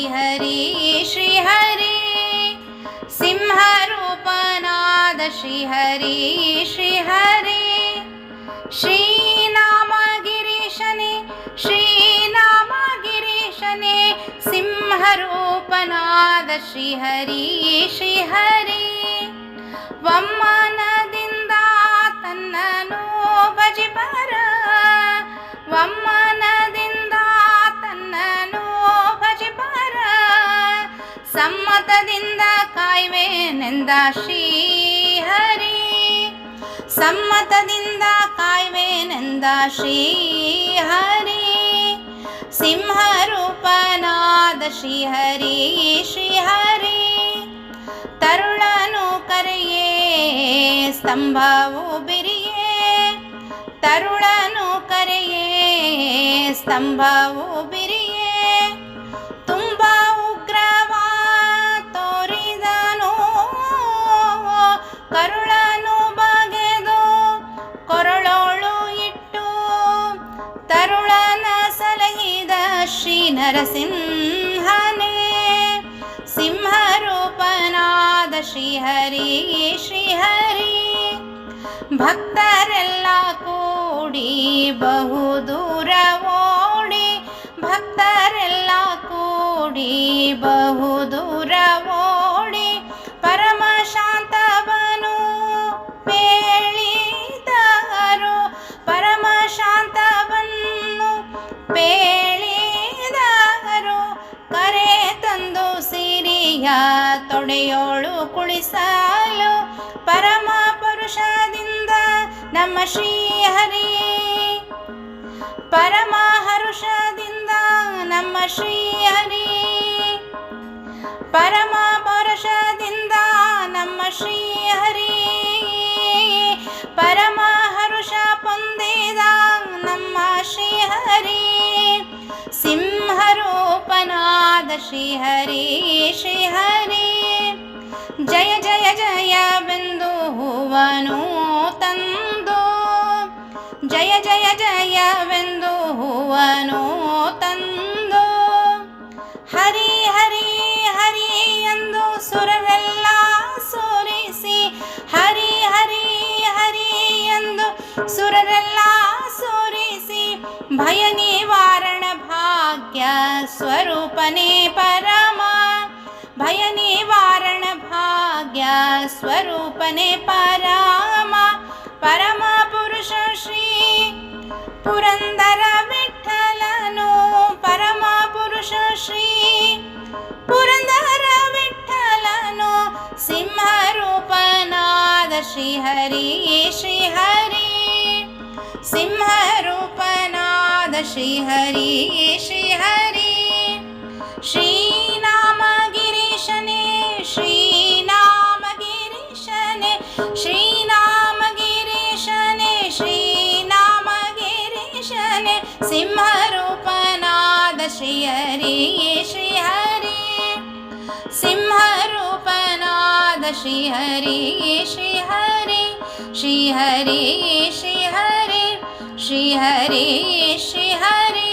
श्रीहरि श्रीहरि सिंहरूपनाद श्रीहरि श्रीहरि श्रीनामगिरीशने श्रीनामगिरीशने सिंहरूपनाद श्रीहरि श्रीहरि ವಮ್ಮನದಿಂದ ತನ್ನನು ಭಜಿಪರ ವಮ್ಮನದಿಂದ ತನ್ನನು ಭಜಿಪರ ಸಮ್ಮತದಿಂದ ಕಾಯ್ವೆನೆಂದ ಶ್ರೀಹರಿ ಸಮ್ಮತದಿಂದ ಕಾಯ್ವೆನೆಂದ ಶ್ರೀಹರಿ ಸಿಂಹರೂಪನಾದ ಶ್ರೀಹರಿ ಶ್ರೀಹರಿ ತರುಳನು ಕರೆಯೇ ಸ್ತಂಭವು ಬಿರಿಯೇ ತರುಳನು ಕರೆಯೇ ಸ್ತಂಭವು ಬಿರಿಯೇ ತುಂಬ ಉಗ್ರವ ತೋರಿದನು ಕರುಳನು ಬಗೆದು ಕೊರಳೋಳು ಇಟ್ಟು ತರುಳನ ಸಲಹಿದ ಶ್ರೀ ನರಸಿಂಹನೇ ಸಿಂಹರೂಪನಾದ ಶ್ರೀಹರಿ ಶ್ರೀಹರಿ ಭಕ್ತರೆಲ್ಲ ಕೂಡಿ ಬಹುದೂರ ಓಡಿ ಭಕ್ತರೆಲ್ಲ ಕೂಡಿ ಬಹುದೂರ ಓಡಿ ಪರಮ ಶಾಂತವನು ಪೇಳಿದರು ಪರಮ ಶಾಂತವನ್ನು ಪೇಳಿದರು ಕರೆ ತಂದು ಸಿರಿಯ ತೊಡೆಯೋಳು ಕುಳಿಸಲು ಪರಮ ಪರುಷದಿಂದ ನಮ್ಮ ಶ್ರೀಹರಿ ಪರಮ ಹರುಷದಿಂದ ನಮ್ಮ ಶ್ರೀಹರಿ ಪರಮ ಪರುಷದಿಂದ ನಮ್ಮ ಶ್ರೀಹರಿ ಪರಮ ಹರುಷ ಪೊಂದಿದ ನಮ್ಮ ಶ್ರೀಹರಿ ಸಿಂಹರೂಪನಾದ ಶ್ರೀಹರಿ ಶ್ರೀಹರಿ ಜಯ ಜಯ ಜಯವೆಂದು ಹೂವನು ತಂದು ಜಯ ಜಯ ಜಯವೆಂದು ಹೂವನು ತಂದು ಹರಿ ಹರಿ ಹರಿ ಎಂದು ಸುರರೆಲ್ಲ ಸೋರಿಸಿ ಹರಿ ಹರಿ ಹರಿ ಎಂದು ಸುರರೆಲ್ಲ ಸೋರಿಸಿ ಭಯ ನಿವಾರಣ ಭಾಗ್ಯ ಸ್ವರೂಪನೇ ಪರಮ ಭಯ ನಿವಾರಣ ಭಾಗ್ಯ ಸ್ವರೂಪನೇ ಪರಮ ಪರಮ ಪುರುಷ ಶ್ರೀ ಪುರಂದರ ವಿಠಲನು ಪರಮ ಪುರುಷ ಶ್ರೀ ಪುರಂದರ ವಿಠಲನು ಸಿಂಹರೂಪನಾದ ಶ್ರೀಹರಿ ಶ್ರೀಹರಿ ಸಿಂಹರೂಪನಾದ ಶ್ರೀಹರಿ ಶ್ರೀಹರಿ ಶ್ರೀನಾಮಗಿರೀಶನೇ ಶ್ರೀನಾಮಗಿರೀಶನೇ ಶ್ರೀನಾಮಗಿರೀಶನೇ ಶ್ರೀನಾಮಗಿರೀಶನೇ ಸಿಂಹರೂಪನಾದ ಶ್ರೀಹರಿ ಶ್ರೀಹರಿ ಸಿಂಹರೂಪನಾದ ಶ್ರೀಹರಿ ಶ್ರೀಹರಿ ಶ್ರೀಹರಿ ಶ್ರೀಹರಿ ಶ್ರೀಹರಿ ಶ್ರೀಹರಿ